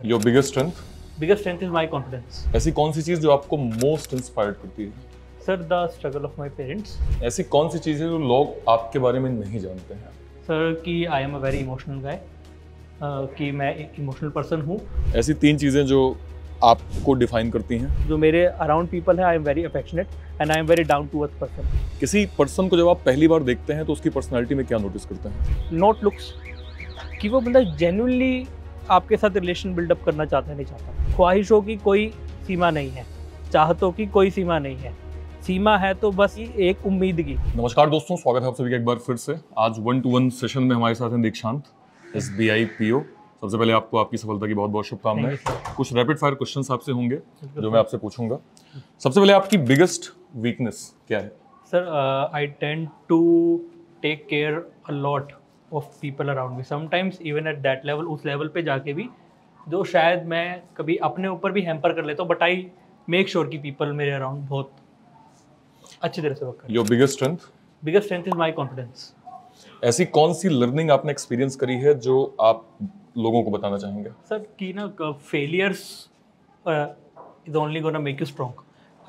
Your biggest strength? Biggest strength is my confidence. ऐसी कौन सी चीज जो आपको मोस्ट इंस्पायर्ड करती है? Sir, the struggle of my parents. ऐसी कौन सी चीजें जो लोग आपके बारे में नहीं जानते हैं? Sir, कि I am a very emotional guy. कि मैं एक इमोशनल पर्सन हूँ. ऐसी 3 चीजें जो आपको डिफाइन करती हैं? जो मेरे अराउंड पीपल है, I am very affectionate and I am very down to earth person. किसी पर्सन को जब आप पहली बार देखते हैं तो उसकी पर्सनालिटी में क्या नोटिस करते हैं? नॉट लुक्स, कि वो बंदा जेन्युइनली आपके साथ रिलेशन बिल्डअप करना चाहता है नहीं चाहता. ख्वाहिशों की कोई सीमा नहीं है, चाहतों की कोई सीमा नहीं है, सीमा है तो बस एक उम्मीद की. नमस्कार दोस्तों, स्वागत है आप सभी का एक बार फिर से. आज 1-to-1 सेशन में हमारे साथ हैं दीक्षांत, SBI PO. सबसे पहले आपको आपकी सफलता की बहुत बहुत शुभकामनाएं. कुछ रैपिड फायर क्वेश्चंस आपसे होंगे जो मैं आपसे पूछूंगा. सबसे पहले आपकी बिगेस्ट वीकनेस क्या है? Sir, I tend to take care a lot of people around me. Sometimes even at that level, उस लेवल पे जाके भी जो शायद मैं कभी अपने ऊपर भी हैम्पर कर लेता हूँ, बट आई मेक श्योर कि पीपल मेरे अराउंड बहुत अच्छी तरह से वर्क करें. Your biggest strength? Biggest strength is my confidence. ऐसी कौन सी लर्निंग आपने एक्सपीरियंस करी है जो आप लोगों को बताना चाहेंगे? सर, कि ना failures is only gonna make you strong.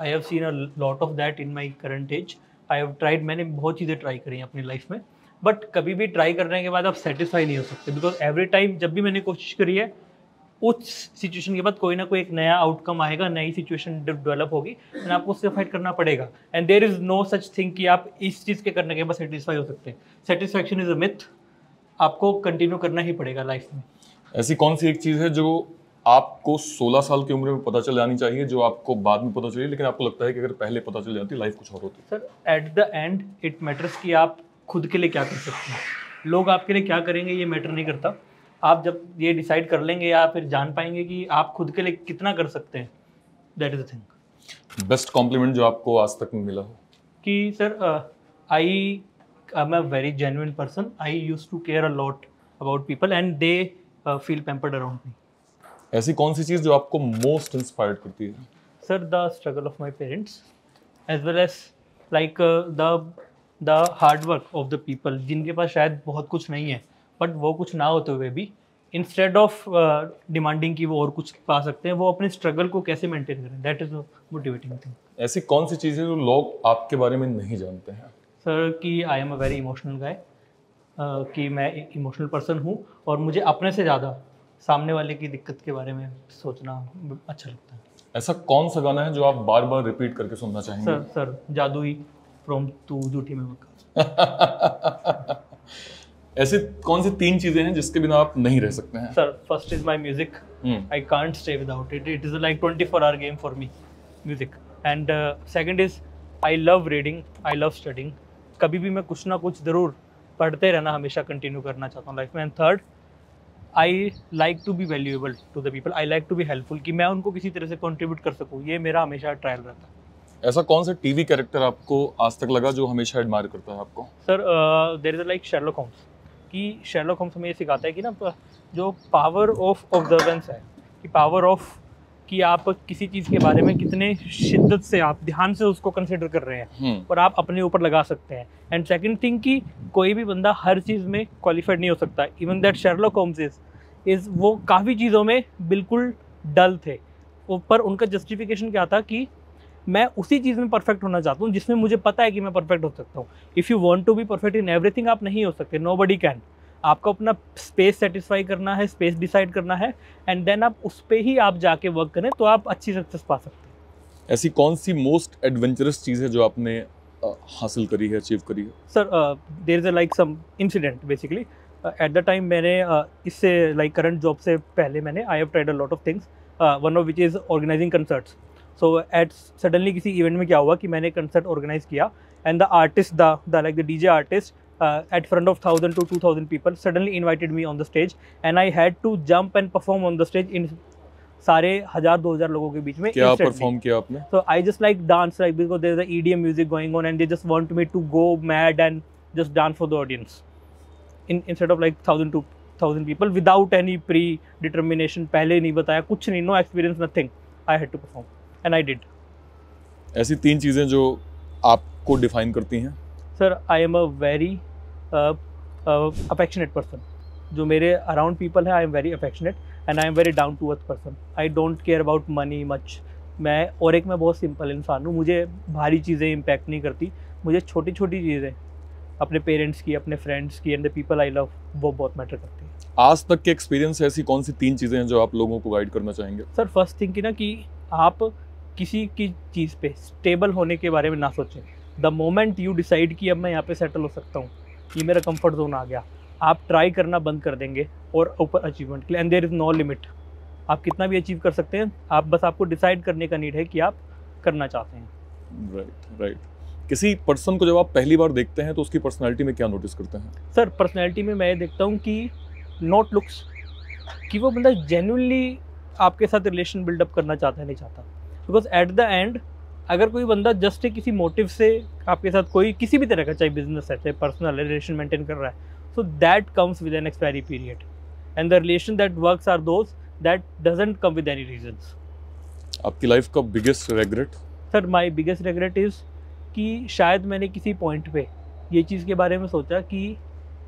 I have seen a lot of that in my current age. I have tried, मैंने बहुत चीज़ें ट्राई करी हैं अपनी लाइफ में, बट कभी भी ट्राई करने के बाद आप सेटिस्फाई नहीं हो सकते. बिकॉज एवरी टाइम जब भी मैंने कोशिश करी है, उस सिचुएशन के बाद कोई ना कोई एक नया आउटकम आएगा, नई सिचुएशन डेवलप होगी एंड आपको उससे फाइट करना पड़ेगा. And there is no such thing कि आप इस चीज़ के करने के बाद सेटिस्फाई हो सकते हैं. Satisfaction is a myth. आपको कंटिन्यू करना ही पड़ेगा लाइफ में. ऐसी कौन सी एक चीज़ है जो आपको 16 साल की उम्र में पता चल जानी चाहिए, जो आपको बाद में पता चली लेकिन आपको लगता है कि अगर पहले पता चल जाती लाइफ कुछ और होती? Sir, at the end it matters कि आप खुद के लिए क्या कर सकते हैं. लोग आपके लिए क्या करेंगे ये मैटर नहीं करता. आप जब ये डिसाइड कर लेंगे या फिर जान पाएंगे कि आप खुद के लिए कितना कर सकते हैं, that is the thing. Best compliment जो आपको आज तक मिला हो? कि sir, I am a very genuine person. I use to care a lot about people and they feel pampered around me. ऐसी कौन सी चीज़ जो आपको मोस्ट इंस्पायर्ड करती है? Sir, the struggle of my parents as well as like the hard work of the people जिनके पास शायद बहुत कुछ नहीं है, बट वो कुछ ना होते हुए भी इंस्टेड ऑफ डिमांडिंग कि वो और कुछ पा सकते हैं, वो अपने स्ट्रगल को कैसे मेंटेन करें, दैट इज मोटिवेटिंग थिंग. ऐसी कौन सी चीज़ें जो लोग आपके बारे में नहीं जानते हैं? सर, कि I am a very emotional guy. कि मैं एक इमोशनल पर्सन हूँ और मुझे अपने से ज़्यादा सामने वाले की दिक्कत के बारे में सोचना अच्छा लगता है. ऐसा कौन सा गाना है जो आप बार बार रिपीट करके सुनना चाहेंगे? सर जादुई फ्रॉम तू झूठी में मक्का. ऐसी कौन सी 3 चीजें हैं जिसके बिना आप नहीं रह सकते हैं? Sir, first is my music. I can't stay without it. It is like 24-hour game for me, music. And second is I love reading, I love studying. कभी भी मैं कुछ ना कुछ ज़रूर पढ़ते रहना हमेशा कंटिन्यू करना चाहता हूँ लाइफ में. And third, I like to be valuable to the people. I like to be helpful, कि मैं उनको किसी तरह से कंट्रीब्यूट कर सकूँ. ये मेरा हमेशा ट्रायल रहता है. ऐसा कौन सा टीवी कैरेक्टर आपको आज तक लगा जो हमेशा एडमायर करता है आपको? Sir, there is like Sherlock Holmes. कि शर्लॉक होम्स हमें ये सिखाता है कि ना जो पावर ऑफ ऑब्जर्वेंस है, कि पावर ऑफ कि आप किसी चीज़ के बारे में कितने शिद्दत से आप ध्यान से उसको कंसिडर कर रहे हैं और आप अपने ऊपर लगा सकते हैं. एंड सेकंड थिंग कि कोई भी बंदा हर चीज़ में क्वालिफाइड नहीं हो सकता. Even that Sherlock Holmes is वो काफ़ी चीज़ों में बिल्कुल डल थे, पर उनका जस्टिफिकेशन क्या था कि मैं उसी चीज़ में परफेक्ट होना चाहता हूँ जिसमें मुझे पता है कि मैं परफेक्ट हो सकता हूँ. If you want to be perfect in everything, आप नहीं हो सकते. Nobody can. आपको अपना स्पेस सेटिस्फाई करना है, स्पेस डिसाइड करना है, एंड देन आप उस पर ही आप जाके वर्क करें तो आप अच्छी सक्सेस पा सकते हैं. ऐसी कौन सी मोस्ट एडवेंचरस चीज़ है जो आपने हासिल करी है, अचीव करी है? Sir, there is like some incident. Basically at the time मैंने इससे लाइक करंट जॉब से पहले मैंने I have tried a lot of things, one of which is organising concerts. So at suddenly किसी इवेंट में क्या हुआ कि मैंने कंसर्ट ऑर्गेनाइज किया and the artist the DJ artist at front of 1,000 to 2,000 people suddenly invited me on the stage and I had to jump and perform on the stage in सारे 1,000-2,000 लोगों के बीच में. क्या परफॉर्म किया आपने? So I just like dance, like because there is a EDM music going on and they just want me to go mad and just dance for the audience instead of like 1,000 to 1,000 people without any predetermination. पहले नहीं बताया कुछ नहीं, no experience, nothing. I had to perform and I did. ऐसी 3 चीजें जो आपको define करती हैं? Sir, I am a very affectionate person. जो मेरे अराउंड पीपल है, I am very affectionate and I am very down to earth person. I don't care about money much. मैं बहुत सिंपल इंसान हूँ. मुझे भारी चीज़ें इम्पैक्ट नहीं करती. मुझे छोटी छोटी चीज़ें अपने पेरेंट्स की, अपने फ्रेंड्स की and the people I love, वो बहुत मैटर करती है. आज तक के एक्सपीरियंस ऐसी कौन सी 3 चीजें हैं जो आप लोगों को गाइड करना चाहेंगे? सर फर्स्ट थिंग की ना कि आप किसी की चीज़ पे स्टेबल होने के बारे में ना सोचें. द मोमेंट यू डिसाइड कि अब मैं यहाँ पे सेटल हो सकता हूँ, ये मेरा कंफर्ट जोन आ गया, आप ट्राई करना बंद कर देंगे और ऊपर अचीवमेंट के लिए. And there is no limit. आप कितना भी अचीव कर सकते हैं. आपको डिसाइड करने का नीड है कि आप करना चाहते हैं. राइट. किसी पर्सन को जब आप पहली बार देखते हैं तो उसकी पर्सनैलिटी में क्या नोटिस करते हैं? सर पर्सनैलिटी में मैं ये देखता हूँ कि नॉट लुक्स, कि वो बंदा जेन्युइनली आपके साथ रिलेशन बिल्डअप करना चाहता है नहीं चाहता. बिकॉज एट द एंड अगर कोई बंदा जस्ट किसी मोटिव से आपके साथ कोई किसी भी तरह का, चाहे बिजनेस है चाहे पर्सनल रिलेशन मेंटेन कर रहा है, so that comes with an expiry period. And the relation that works are those that doesn't come with any reasons. आपकी लाइफ का biggest regret? Sir my biggest regret is कि शायद मैंने किसी point पे ये चीज़ के बारे में सोचा कि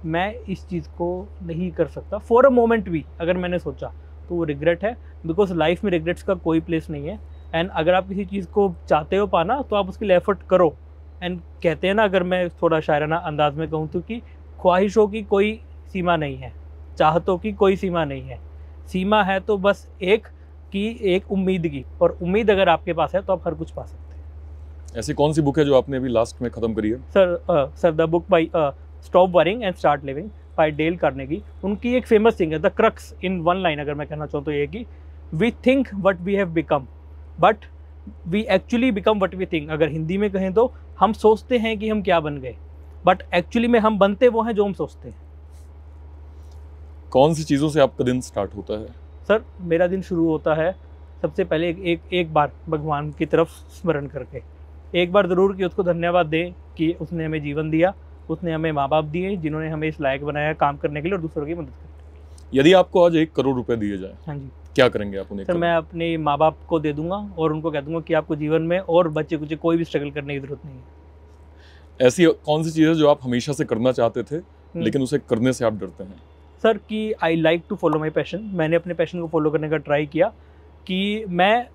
मैं इस चीज़ को नहीं कर सकता. फॉर अ मोमेंट भी अगर मैंने सोचा तो वो रिग्रेट है. बिकॉज लाइफ में रिग्रेट्स का कोई प्लेस नहीं है. एंड अगर आप किसी चीज़ को चाहते हो पाना तो आप उसके लिए एफर्ट करो. एंड कहते हैं ना, अगर मैं थोड़ा शायराना अंदाज में कहूँ तो कि ख्वाहिशों की कोई सीमा नहीं है, चाहतों की कोई सीमा नहीं है. सीमा है तो बस एक उम्मीद की, और उम्मीद अगर आपके पास है तो आप हर कुछ पा सकते हैं. ऐसी कौन सी बुक है जो आपने अभी लास्ट में खत्म करी है? Sir the book by stop worrying and start living by Dale Carnegie. उनकी एक फेमस थिंग है, the crux in one line अगर मैं कहना चाहूँ तो ये कि we think what we have become but we actually become what we think. अगर हिंदी में कहें तो हम सोचते हैं कि हम क्या बन गए, बट एक्चुअली में हम बनते वो हैं जो हम सोचते हैं. कौन सी चीज़ों से आपका दिन स्टार्ट होता है? सर मेरा दिन शुरू होता है सबसे पहले एक बार भगवान की तरफ स्मरण करके. एक बार ज़रूर कि उसको धन्यवाद दें कि उसने हमें जीवन दिया, उसने हमें माँ बाप दिए जिन्होंने हमें इस लायक बनाया काम करने के लिए और दूसरों की मदद करने. यदि आपको आज 1 करोड़ रुपए दिए जाए, हाँ जी, क्या करेंगे आप उन्हें? सर मैं अपने माँ बाप को दे दूंगा और उनको कह दूंगा कि आपको जीवन में और बच्चे कुछ कोई भी स्ट्रगल करने की जरूरत नहीं है. ऐसी कौन सी चीज़ है जो आप हमेशा से करना चाहते थे लेकिन उसे करने से आप डरते हैं? सर कि I like to follow my passion. मैंने अपने पैशन को फॉलो करने का ट्राई किया कि मैं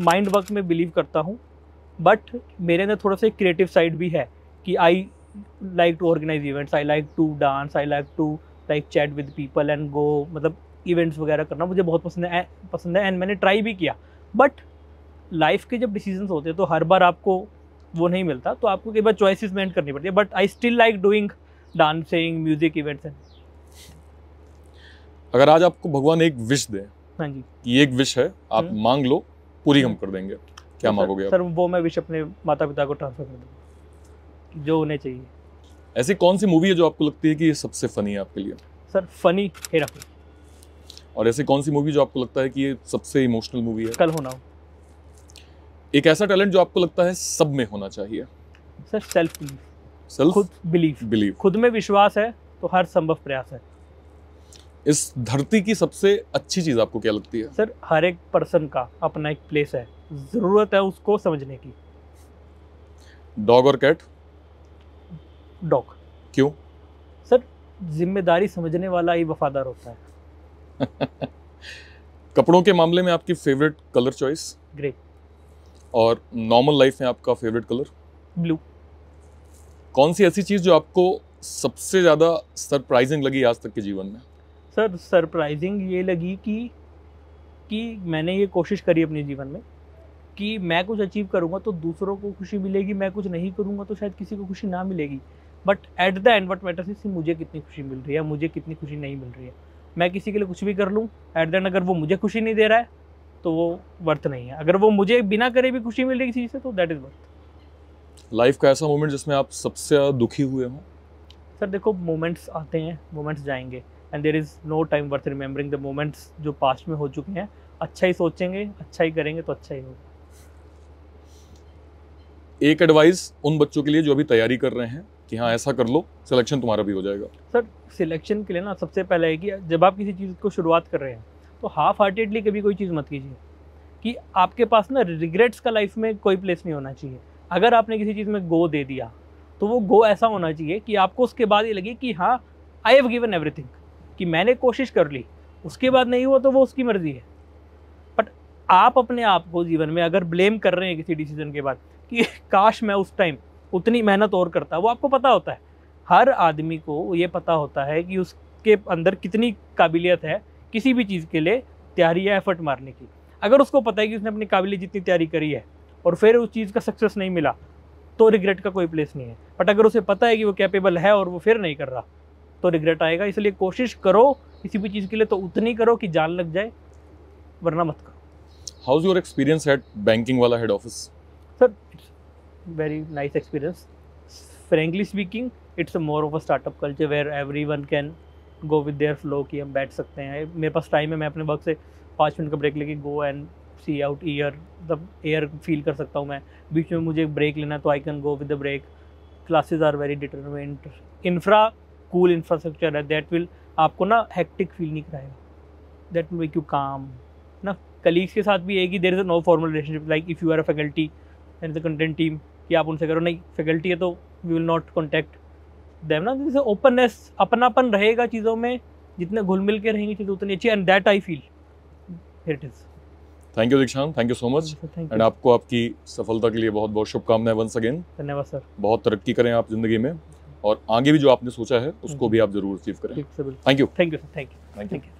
माइंड वर्क में बिलीव करता हूँ, बट मेरे अंदर थोड़ा सा क्रिएटिव साइड भी है कि I like to organise events, I like to dance, I like to chat with people and go, मतलब इवेंट्स वगैरह करना मुझे बहुत पसंद है. एंड मैंने ट्राई भी किया. बट लाइफ के जब डिसीजंस होते हैं तो हर बार आपको वो नहीं मिलता, तो आपको कई बार चॉइसेस मेंट करनी पड़ती है. But I still like doing dancing, music events. अगर आज आपको भगवान एक विश दे, हाँ जी, कि एक विश है, आप मांग लो, पूरी हम कर देंगे, क्या मांगोगे आप? सर वो मैं विश अपने माता पिता को ट्रांसफर कर दूँगा जो उन्हें चाहिए. ऐसी कौन सी मूवी है जो आपको लगती है कि ये सबसे फनी है आपके लिए? सर फनी हेरा फेरी. और ऐसी कौन सी मूवी जो आपको लगता है कि ये सबसे इमोशनल मूवी है? कल होना हो. एक ऐसा टैलेंट जो आपको लगता है सब में होना चाहिए? सर सेल्फ खुद बिलीव. खुद में विश्वास है तो हर संभव प्रयास है. इस धरती की सबसे अच्छी चीज आपको क्या लगती है? सर हर एक पर्सन का अपना एक प्लेस है, जरूरत है उसको समझने की. डॉग और कैट? डॉग. क्यों? सर जिम्मेदारी समझने वाला ही वफादार होता है. कपड़ों के मामले में आपकी फेवरेट कलर चॉइस? ग्रे. और नॉर्मल लाइफ में आपका फेवरेट कलर? ब्लू. कौन सी ऐसी चीज जो आपको सबसे ज्यादा सरप्राइजिंग लगी आज तक के जीवन में? सर सरप्राइजिंग ये लगी कि मैंने ये कोशिश करी अपने जीवन में कि मैं कुछ अचीव करूँगा तो दूसरों को खुशी मिलेगी, मैं कुछ नहीं करूँगा तो शायद किसी को खुशी ना मिलेगी. But at the end what matters is मुझे कितनी खुशी मिल रही है, मुझे कितनी खुशी नहीं मिल रही है. मैं किसी के लिए कुछ भी कर लूँ, एट द एंड अगर वो मुझे खुशी नहीं दे रहा है तो वो वर्थ नहीं है. अगर वो मुझे बिना करे भी खुशी मिल रही किसी से तो दैट इज़ वर्थ. लाइफ का ऐसा मोमेंट जिसमें आप सबसे ज़्यादा दुखी हुए हो? सर देखो मोमेंट्स आते हैं, मोमेंट्स जाएंगे, and there is no time worth remembering the moments जो पास्ट में हो चुके हैं. अच्छा ही सोचेंगे, अच्छा ही करेंगे तो अच्छा ही होगा. एक एडवाइस उन बच्चों के लिए जो अभी तैयारी कर रहे हैं कि हाँ ऐसा कर लो, सिलेक्शन तुम्हारा भी हो जाएगा. सर सिलेक्शन के लिए ना सबसे पहले है कि जब आप किसी चीज़ को शुरुआत कर रहे हैं तो हाफ हार्टेडली कभी कोई चीज़ मत कीजिए. कि आपके पास ना रिग्रेट्स का लाइफ में कोई प्लेस नहीं होना चाहिए. अगर आपने किसी चीज़ में गो दे दिया तो वो गो ऐसा होना चाहिए कि आपको उसके बाद ये लगे कि हाँ आई हैव गिवन एवरीथिंग, कि मैंने कोशिश कर ली, उसके बाद नहीं हुआ तो वो उसकी मर्जी है। बट आप अपने आप को जीवन में अगर ब्लेम कर रहे हैं किसी डिसीजन के बाद कि काश मैं उस टाइम उतनी मेहनत और करता, वो आपको पता होता है, हर आदमी को ये पता होता है कि उसके अंदर कितनी काबिलियत है किसी भी चीज़ के लिए तैयारी या एफर्ट मारने की। अगर उसको पता है कि उसने अपनी काबिलियत जितनी तैयारी करी है और फिर उस चीज़ का सक्सेस नहीं मिला तो रिग्रेट का कोई प्लेस नहीं है। बट अगर उसे पता है कि वो कैपेबल है और वो फिर नहीं कर रहा तो रिग्रेट आएगा। इसलिए कोशिश करो किसी भी चीज़ के लिए तो उतनी करो कि जान लग जाए, वरना मत करो। How is your experience at banking वाला head office? Sir it's very nice experience. Frankly speaking it's more of a startup culture where everyone can go with their flow कि हम बैठ सकते हैं, मेरे पास टाइम है, मैं अपने वर्क से 5 मिनट का ब्रेक लेके go and see out air feel कर सकता हूँ। मैं बीच में मुझे ब्रेक लेना है तो I can go with the break. Classes are very determined. Infra cool infrastructure है दैट विल आपको ना हेक्टिक फील नहीं कराएगा, दैट विल मेक यू काम ना। कलीग्स के साथ भी है कि there is no formal relationship, like if you are a faculty and the content team कि आप उनसे करो, नहीं फैकल्टी है तो we will not contact them ना। जैसे ओपननेस अपनापन रहेगा चीज़ों में, जितने घुल मिल के रहेंगी चीज़ें उतनी अच्छी, and that I feel it is. Thank you Dikshant, thank you so much. And आपको आपकी सफलता के लिए बहुत बहुत शुभकामनाएं वंस अगेन। धन्यवाद सर। बहुत तरक्की करें आप जिंदगी में और आगे भी जो आपने सोचा है उसको भी आप जरूर अचीव करें। Thank you thank you. Thank you sir. Thank you.